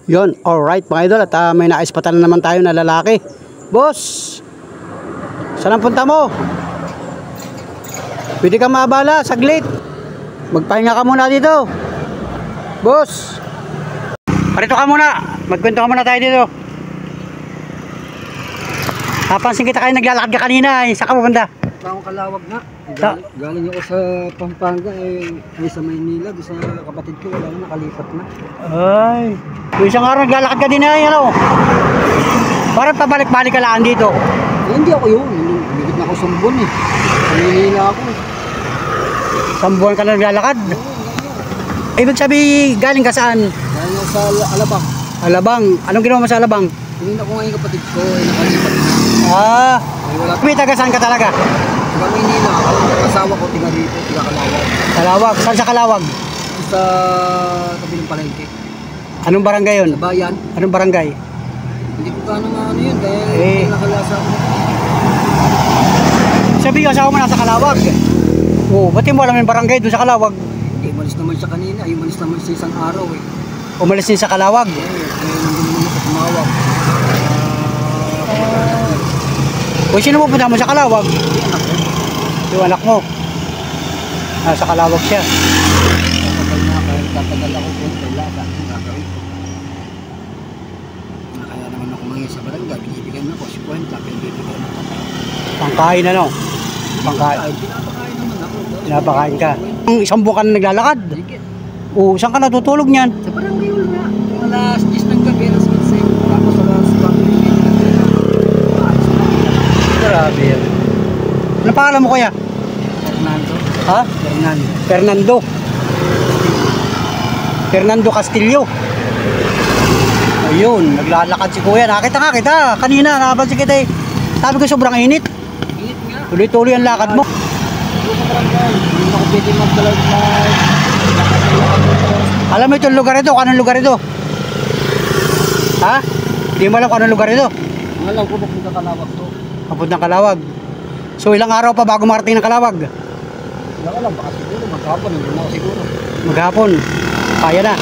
Yon, alright mga idol, at may naispatan na naman tayo na lalaki. Boss, saan ang punta mo? Pwede ka maabala, saglit. Magpahinga ka muna dito. Boss, parito ka muna, magkwento ka muna tayo dito. Napansin kita kayo naglalakad ka kanina, saan ka pupunta? Akong Kalawag na. Galing ako sa Pampanga ay sa Maynila, doon sa kapatid ko, wala na, nakalipat na. Ay, isang araw naglalakad ka din ay ano? Parang pabalik-balik ka lang dito. Hindi ako yun, higit na ako Sumbon eh. Sa Maynila ako. Sambuan ka na naglalakad? Ibig sabihin, galing ka saan? Galing ako sa Alabang. Alabang. Anong ginawa mo sa Alabang? Tingin ako ngayon kapatid ko, nakalipat na. Ah, Ay wala pa. may taga saan ka talaga? Taga Maynila, ako asawa ko, tiga rito, tiga Kalawag. Kalawag. Saan sa Kalawag? Sa tabi ng palengke. Anong barangay yun? Sa bayan. Anong barangay? Hindi ko gano'n ano yun, dahil Eh. nakalasa ako. Sabi yung asawa mo nasa Kalawag. Oo, ba't mo alam yung barangay doon sa Kalawag? Hindi, umalis naman siya kanina. Ay, umalis naman siya isang araw eh. Umalis din sa Kalawag. Kaya nandun naman ako tumawag. O sino mo punta mo sa Kalawag? Anak ko. Yung anak mo. Nasa Kalawag siya. Tatagal na, kaya tatagal ako po. Wala ka, nakakawin ko. Kaya naman ako mangyay sa barangay. Binibigyan ako, 50, pinibigyan ako. Pangkain ano? Pangkain. Ay, pinapakain naman ako. Pinapakain ka. Isang buwan ka na naglalakad. Sige. O, saan ka natutulog niyan? Sa barangay wala. Yung alas 10 ng gabi, alas 11. Tapos alas 4. Grabe yan. Ano pangalan mo kuya? Fernando. Ha? Fernando. Fernando. Fernando Castillo. Ayun, naglalakad si kuya. Nakita nga kita. Kanina, nakapansin kita eh. Sabi ko sobrang init. Init nga. Tuloy-tuloy ang lakad mo. Doon sa barangay. Hindi ako pwede magdalag na. Alam mo itong lugar ito? Kung anong lugar ito? Ha? Hindi mo alam kung anong lugar ito? Alam ko ba kung kakalawag to? Papuntang Kalawag. So ilang araw pa bago marating ng Kalawag? Wala ko lang, baka siguro maghapon. Hindi na ako siguro. Maghapon. Kaya na.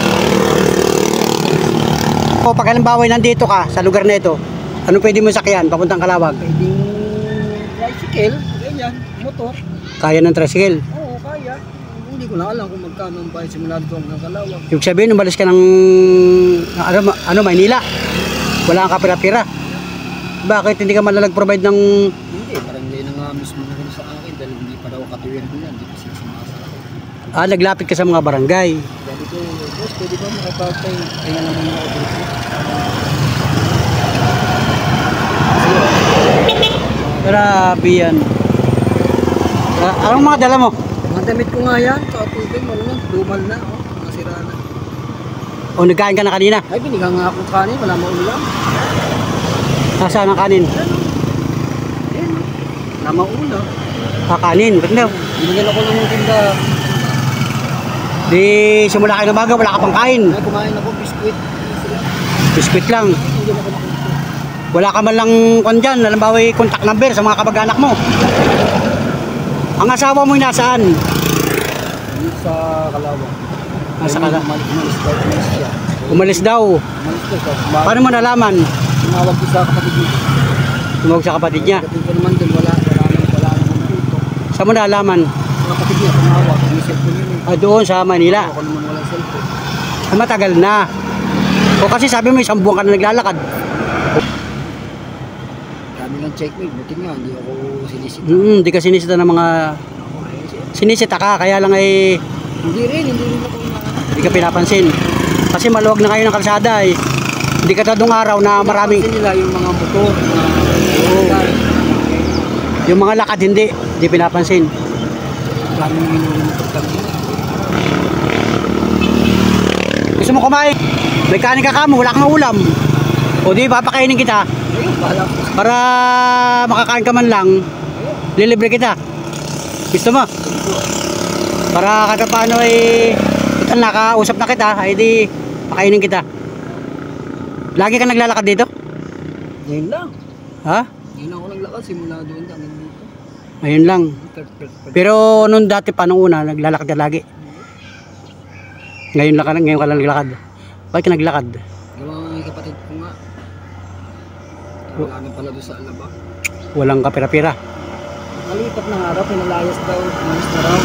O pag halimbawa nandito ka sa lugar na ito, ano pwede mo sakyan papuntang Kalawag? Pwedeng tricycle, ganyan, motor. Kaya ng tricycle. Oo, kaya. Hindi ko na alam kung magkano ang bayad simula dito hanggang Kalawag. Yung sabihin, umalis ka ng Maynila. Wala kang kapira-pira. Bakit hindi ka man lang nag-provide ng... Hindi, parang hindi na nga mismo na rin sa akin dahil hindi pa daw katuwin ko yan. Hindi pa sila sumasa ako. Naglapit ka sa mga barangay. Sabi ko, boss, pwede ba makapag-time? Kaya naman ako dito. Grabe yan. Anong mga dala mo? Mga damit ko nga yan, sa tubig, malunod, dumal na, oh, nasira na. O nagkain ka na kanina? Ay, binigyan nga akong kanin, wala maulam. Nasaan ang kanin? Yan, wala maulam. Kanin. Ba't na? Binigyan ako ng tinda. Di simula kayo ng baga, wala ka pang kain. Ay, kumain ako, biskuit. Biskuit lang. Hindi na ako nakulit. Wala ka man lang kung dyan, halimbawa contact number sa mga kabag-anak mo. Ang asawa mo yung nasaan? Dito sa Kalawag. Nasa Kalawag. Umalis siya. Umalis daw. Umalis ko siya. Paano mo nalaman? Tumawag ko sa kapatid niya. Tumawag sa kapatid niya. Kapatid ko naman doon, wala naman dito. Saan mo nalaman? Sa kapatid niya, tumawag. May cellphone yun eh. Doon sa Manila. Ako naman walang cellphone. Matagal na. O kasi sabi mo isang buwan ka na naglalakad. Kami lang checkmate, buti nga, hindi ako sinisita. Di ka sinisita ng mga... Sinisita ka, kaya lang ay... Hindi rin ako Hindi ka pinapansin. Kasi maluwag na kayo ng kalsada eh. Hindi ka tadong araw na maraming... Kasi nila yung mga motor, Yung mga lakad hindi pinapansin. daming minumotor kami. Gusto mo kumain? May kanin ka kamo, wala kang ulam. O di papakainin kita Ayun, bahala ko. para makakain ka man lang. Lilibre kita. Gusto mo? Para kahit paano ay kita nakausap na kita, ay di pakainin kita. Lagi ka naglalakad dito? Ngayon lang. Ha? Ngayon ako naglakad, simula doon hanggang dito. Ayun lang. Pero nung dati pa nung una, naglalakad ka lagi. Ngayon ka lang naglakad. Bakit ka naglakad? Gawa kapatid ko nga. Wala na pala doon sa Alabang. Walang kapira-pira. Nalipat na nga raw, pinalayas daw, umalis na raw.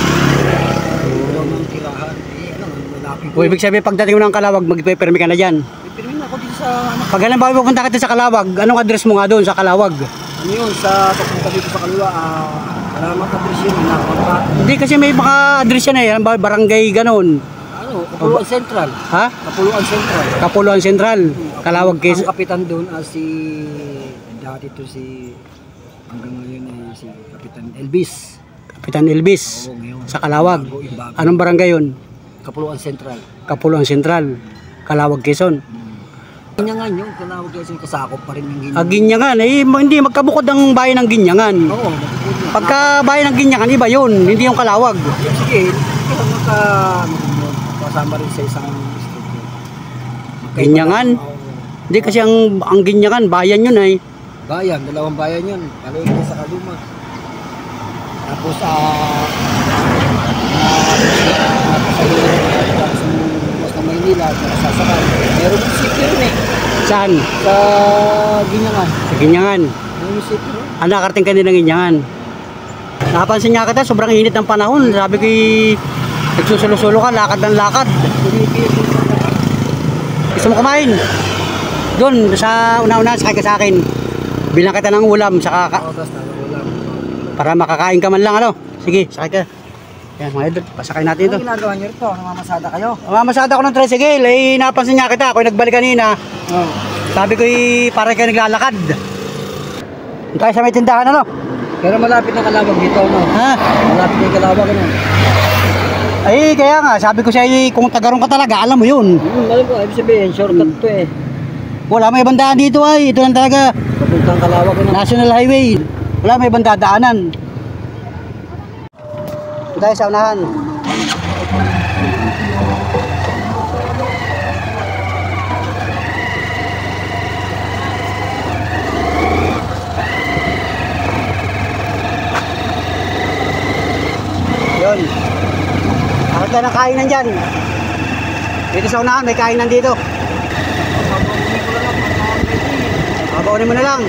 Daw ng tirahan. Eh, ano, malapit ko. O ibig sabihin pagdating mo ng Calawag, magpe-permi ka na dyan. Pirmin ako dito sa, ano, Pag halimbawa pupunta ka sa Calawag, anong address mo nga doon sa Calawag? ano yun, sa papunta dito sa kaliwa, salamat na presyo, nakakapa. Hindi kasi may mga address yan eh, halimbawa barangay ganon. Ano, Kapuluan Central. Ha? Kapuluan Central. Kapuluan Central, Calawag Ang Quezon. kapitan doon si, dati to si, hanggang ngayon ay si Kapitan Elvis. Kapitan Elvis Oo, ngayon. sa Calawag. Bago, ibago. Anong barangay yun? Kapuluan Central. Kapuluan Central, Calawag Quezon. Ginyangan yun, kanawag kasi kasakop pa rin yung Ah, Ginyangan. Ginyangan, eh hindi magkabukod ang bayan ng Ginyangan. Oo, nakikita niya. Pagka bayan ng Ginyangan, iba yun, hindi yung Calawag. Sige, kaya kasama rin sa isang distrito. Ginyangan? Oo. Hindi kasi ang Ginyangan, bayan yun ay. Bayan, dalawang bayan yun. Paluin sa Kaluma. Tapos, sa Maynila, sasakal. Meron yung city rin eh. Saan? Sa Ginyangan. Sa Ginyangan. Meron yung city rin. Ah, nakarating ka din ng Ginyangan. Napansin niya kita, sobrang init ng panahon. Sabi ko, nagsusulo-sulo ka, lakad ng lakad. Gusto mo kumain? Doon, sa una-una, sakay ka sa akin. Bilang kita ng ulam, saka para makakain ka man lang, ano? Sige, sakay ka. Yan, mga idol, pasakay natin ito. Ano ginagawa niyo rito? Namamasada kayo? Mamasada ko ng tricycle, eh, napansin niya kita. Ako nagbalik kanina. Oo. Sabi ko, para kayo naglalakad. Tayo sa may tindahan, ano? Pero malapit na Kalawag dito, no? Ha? Malapit na yung Kalawag, ano? Ay, kaya nga, sabi ko siya, kung tagarong ka talaga, alam mo yun. Alam ko, ibig sabihin, shortcut to eh. Wala may ibang daan dito ay, ito lang talaga. Papuntang Kalawag, ano? National Highway. Wala may ibang dadaanan. Ito tayo sa unahan. Yun. Bakit ka ng kainan dyan? Dito sa unahan, may kainan dito. Babaunin mo na lang.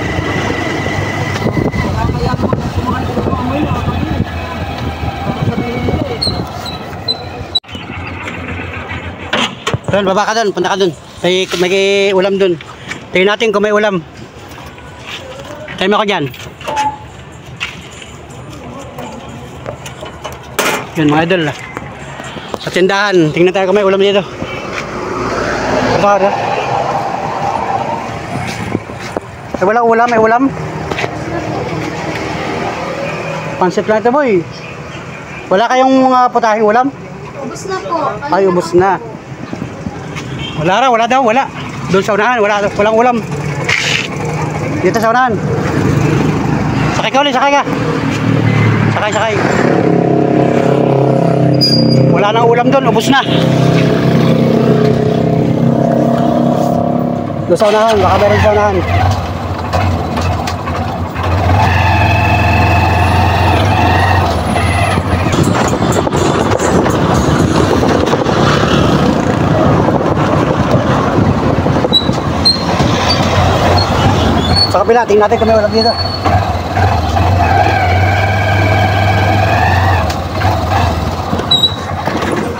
Doon, baba ka doon, punta ka doon. May ulam doon. Tingnan natin kung may ulam. Tayo mo ako dyan. Yun mga idol. Sa tindahan, tingnan tayo kung may ulam dito. Baba ka. Eh, walang ulam, may ulam. Pansit lang ito boy. Wala kayong mga putahing ulam? Ubus na po. Ay, ubos na. Wala raw, wala daw, wala. Doon sa unahan, walang ulam. Dito sa unahan. Sakay ka ulit, sakay ka. Sakay. Wala nang ulam doon, ubos na. Doon sa unahan, baka meron sa unahan. Sa kapila, tingnan natin kung may ulam dito.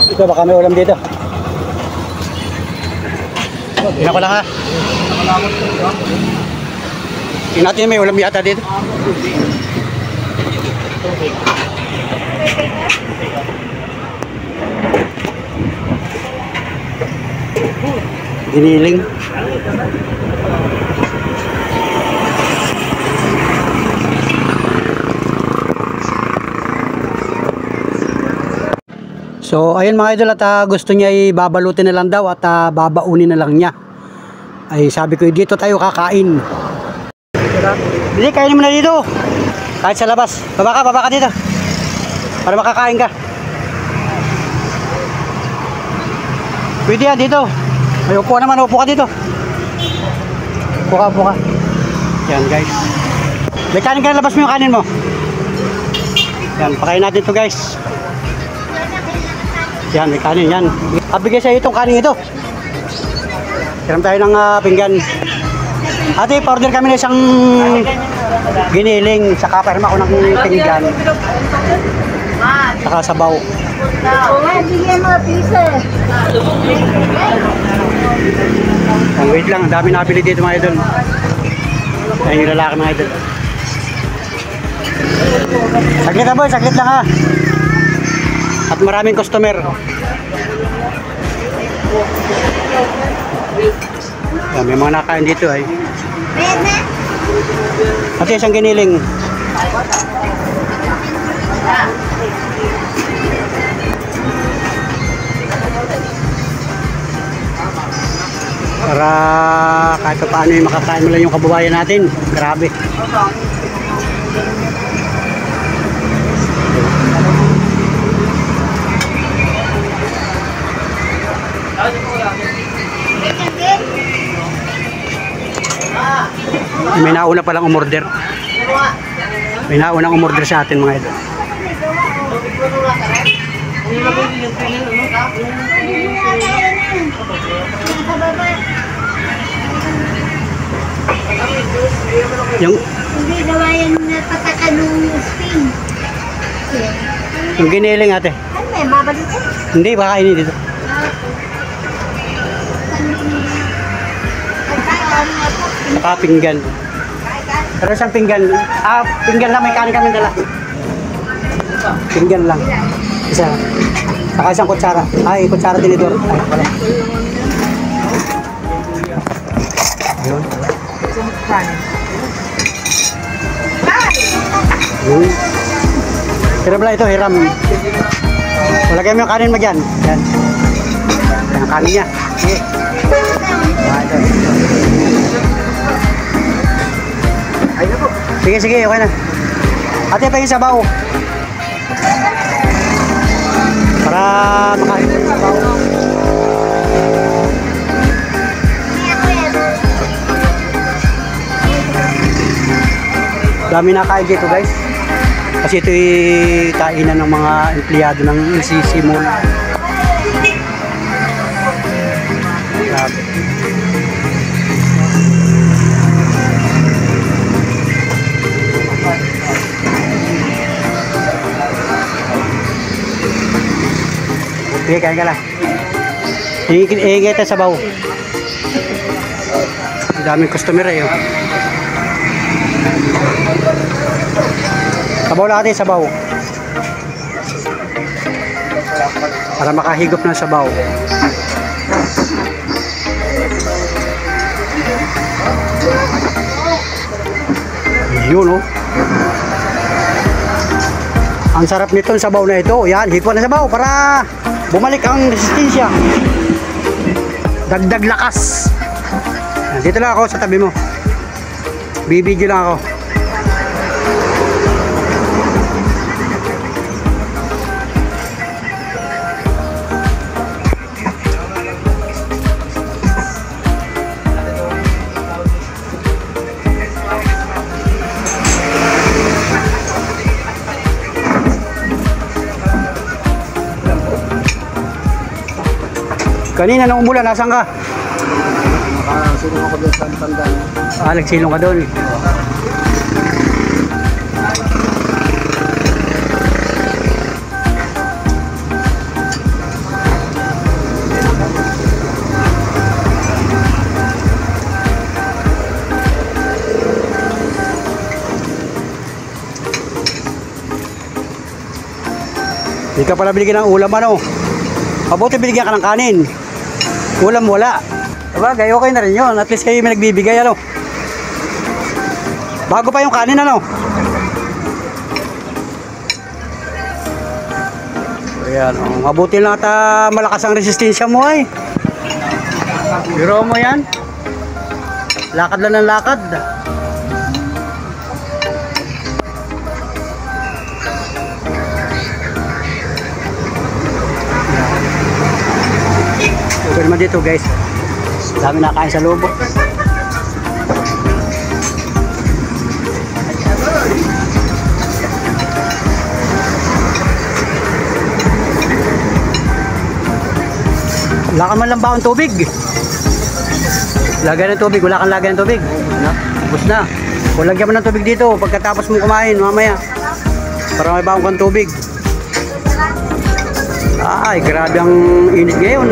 Ito, baka may ulam dito. Tingnan ko lang ha. Tingnan natin may ulam yata dito. Giniling. So ayun mga idol at gusto niya ibabalutin na lang daw at babaunin na lang niya. Ay sabi ko dito tayo kakain. Hindi, kainin mo na dito. Kahit sa labas. Baba ka dito. Para makakain ka. Pwede yan dito. Ay upo naman, upo ka dito. Upo ka. Yan guys. May kanin ka, labas mo yung kanin mo. Yan, pakain natin to guys. Yan, may kanin yan. Abigay sa'yo itong kanin ito. Hiram tayo ng pinggan. Ate, pa-order kami ng isang giniling. Saka pa-hirma ko ng pinggan. Saka sabaw. Bigyan mo, pieces. Wait lang, ang dami nabili dito mga idol. Ayan yung lalaki mga idol. Saglit na boy, saglit lang ha. At maraming customer. Ayan, may mga nakain dito ay. Ate, isang giniling. Para kahit pa paano yung makakain mo lang yung kababayan natin. Grabe. May nauna palang umorder. May naunang umorder sa atin mga idol. Hindi daw yan napatakan ng spin. Yung giniling ate. Ano may babalik ko? Hindi, baka ini dito. Saka pinggan. Pero isang pinggan. Pinggan lang, may kanin kami dala. Pinggan lang. Isa. Saka isang kutsara. Ay, kutsara tinidor. Ay, wala. Yun. Hiram lang ito, hiram. Wala kayo yung kanin mo dyan. Yan. Yan ang kanin niya. Sige. Sige, sige, okay na. Ate, pa yung sabaw. Para makain yung sabaw. Dami na kain dito guys. Kasi ito'y kainan ng mga empleyado ng LCC Mall. Grabe. Sige, kain ka lang. Hingay tayo sabaw. Ang daming customer eh. Oh. Sabaw lang natin, sabaw. Para makahigop ng sabaw. Yun oh. Ang sarap nito, ang sabaw na ito. Yan, higop na sabaw para bumalik ang resistensya. Dagdag lakas. Yan, dito lang ako sa tabi mo. Bibidyo lang ako. Kanina nung umulan, nasan ka? Nakasilong ako doon sa tandaan. Nagsilong ka doon. Hindi ka pala binigyan ng ulam ano? Mabuti binigyan ka ng kanin. Ulam wala. Sabagay, okay na rin yun. At least kayo may nagbibigay ano. Bago pa yung kanin ano. Ayan, mabuti lang at malakas ang resistensya mo ay. Biro mo yan. Lakad lang ng lakad. Okay naman dito guys. Dami nakain sa loob. Wala ka man lang baon tubig. Lagyan ng tubig, wala kang lagyan ng tubig. Na? Ubus na. O lagyan mo ng tubig dito pagkatapos mo kumain mamaya. Para may baong kang tubig. Ay, grabe ang init ngayon.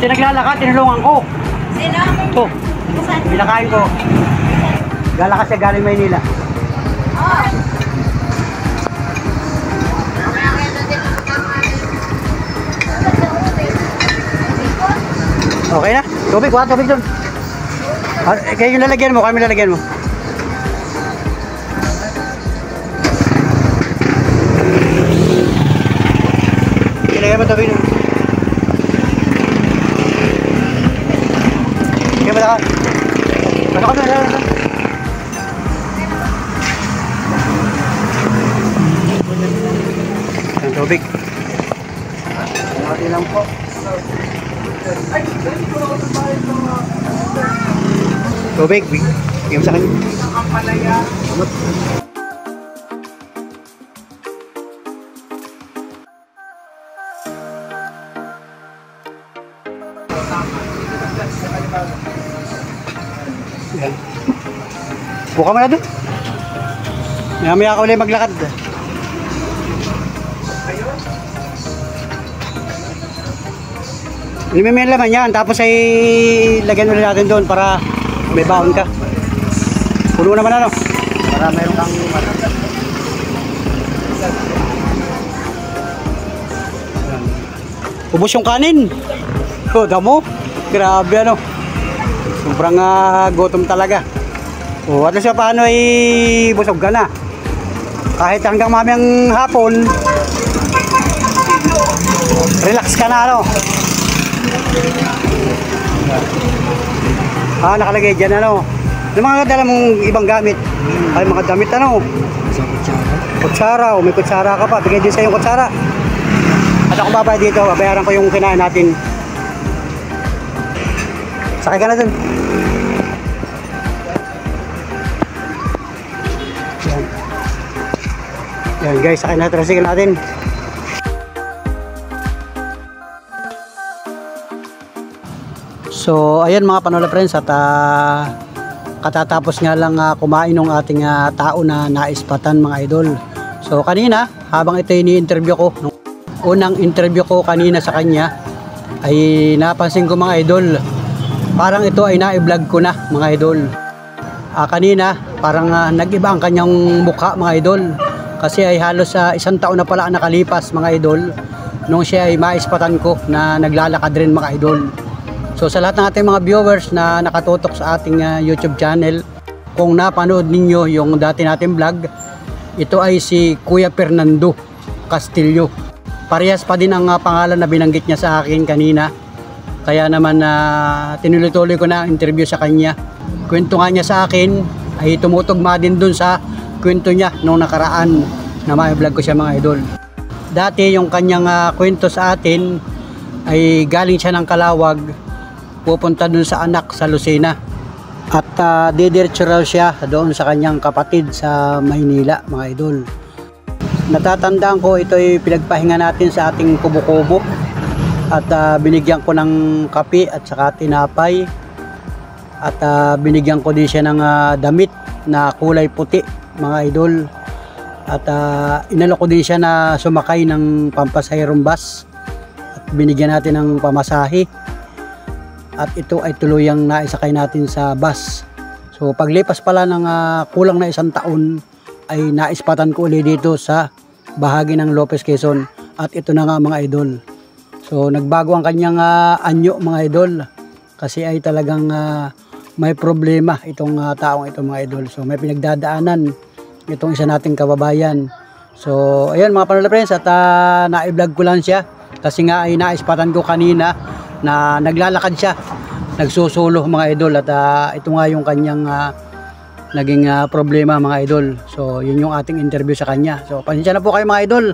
Ito naglalakad, tinulungan ko. Sino? Ito, pinakain ko. Galakas siya galing Maynila. Oh. Okay na? Tubig, wala tubig doon. Kaya yung lalagyan mo, kami lalagyan mo. Ilagay mo tubig doon. Kaya ba ka? Pasok ka doon. Ang tubig. Mati lang po. Tubig, bigyan mo sa kanya. Yan. Buka mo na doon. Maya ka ulit maglakad. Limimin laman yan, tapos ay lagyan ulit natin doon para may baon ka. Puno naman ano? Para mayroon kang Ubus yung kanin. Oh, damo. Grabe ano. Sobrang gutom talaga. Oh, at least paano ay busog ka na. Kahit hanggang mamayang hapon, relax ka na ano. Nakalagay dyan ano. Yung mga dala mong ibang gamit. Ay mga damit ano. isang kutsara. Kutsara, o may kutsara ka pa. Bigay din sa yung kutsara. At ako babay dito, babayaran ko yung kinain natin. Sakay ka na dun. Yan. Yan guys, sakay na tricycle natin. So ayan mga Panola friends, at katatapos nga lang kumain ng ating tao na naispatan mga idol. So kanina habang ito ini-interview ko, nung unang interview ko kanina sa kanya, ay napansin ko mga idol, parang ito ay na-vlog ko na mga idol. Kanina parang nag-iba ang kanyang mukha mga idol, kasi ay halos isang taon na pala ang nakalipas mga idol nung siya ay maispatan ko na naglalakad rin mga idol. So sa lahat ng ating mga viewers na nakatutok sa ating YouTube channel, kung napanood ninyo yung dati nating vlog, ito ay si Kuya Fernando Castillo. Parehas pa din ang pangalan na binanggit niya sa akin kanina. Kaya naman tinuloy-tuloy ko na ang interview sa kanya. Kwento nga niya sa akin ay tumutugma din dun sa kwento niya nung nakaraan na may vlog ko siya mga idol. Dati yung kanyang kwento sa atin ay galing siya ng Calawag, pupunta dun sa anak sa Lucena. At didiretso raw siya doon sa kanyang kapatid sa Maynila, mga idol. Natatandaan ko ito ay pinagpahinga natin sa ating kubo-kubo. At binigyan ko ng kape at saka tinapay. At binigyan ko din siya ng damit na kulay puti, mga idol. At inalok ko din siya na sumakay ng pampasahirong bus. At binigyan natin ng pamasahe. At ito ay tuluyang naisakay natin sa bus. So paglipas pala ng kulang na 1 taon ay naispatan ko ulit dito sa bahagi ng Lopez, Quezon. At ito na nga, mga idol. So nagbago ang kanyang anyo, mga idol. Kasi ay talagang may problema itong taong ito, mga idol. So may pinagdadaanan itong isa nating kababayan. So ayun, mga Panola Friends, at na-vlog ko lang siya. Kasi nga ay naispatan ko kanina na naglalakad siya, nagsusulo, mga idol. At ito nga yung kanyang naging problema, mga idol. So yun yung ating interview sa kanya. So pasensya na po kayo, mga idol.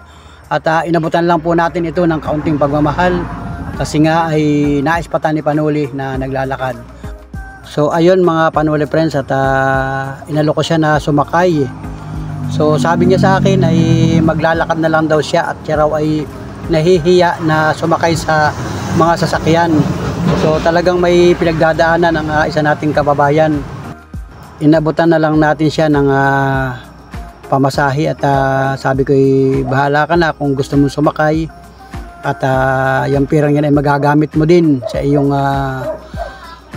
At inabutan lang po natin ito ng kaunting pagmamahal. Kasi nga ay naispatan ni Panuli na naglalakad. So ayun, mga Panuli Friends, at inalok ko siya na sumakay. So sabi niya sa akin ay maglalakad na lang daw siya. At siya raw ay nahihiya na sumakay sa mga sasakyan. So talagang may pinagdadaanan ng isa nating kababayan. Inabutan na lang natin siya ng pamasahe. At sabi ko, bahala ka na kung gusto mong sumakay. At yung pirang yan ay magagamit mo din sa iyong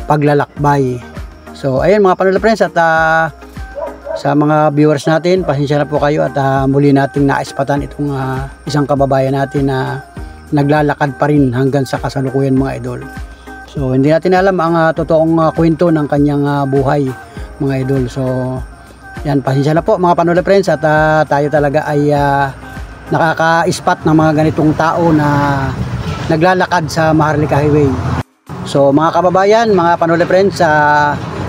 paglalakbay. So ayun, mga Panola Friends, at sa mga viewers natin, pasensya na po kayo. At muli nating naispatan itong isang kababayan natin na naglalakad pa rin hanggang sa kasalukuyan, mga idol. So hindi natin alam ang totoong kwento ng kanyang buhay, mga idol. So yan, pasensya na po, mga Panola Friends. At tayo talaga ay nakaka-spot ng mga ganitong tao na naglalakad sa Maharlika Highway. So mga kababayan, mga Panola Friends,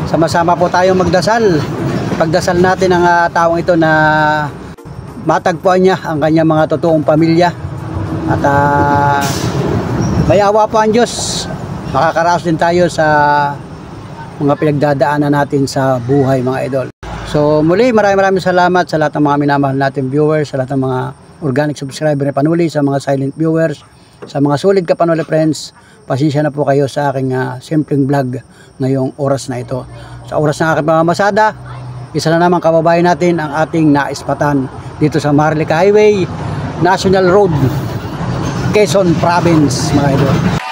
sama-sama po tayong magdasal. Pagdasal natin ang taong ito na matagpuan niya ang kanyang mga totoong pamilya. At may awa po ang Diyos, makakaraos din tayo sa mga pinagdadaanan natin sa buhay, mga idol. So muli, maraming salamat sa lahat ng mga minamahal natin viewers, sa lahat ng mga organic subscriber ni Panuli, sa mga silent viewers, sa mga solid ka Panola Friends. Pasensya na po kayo sa aking simpleng vlog ngayong oras na ito. Sa oras ng aking pamamasada, isa na naman kababayan natin ang ating naispatan dito sa Maharlika Highway, National Road, Quezon Province, mga idol.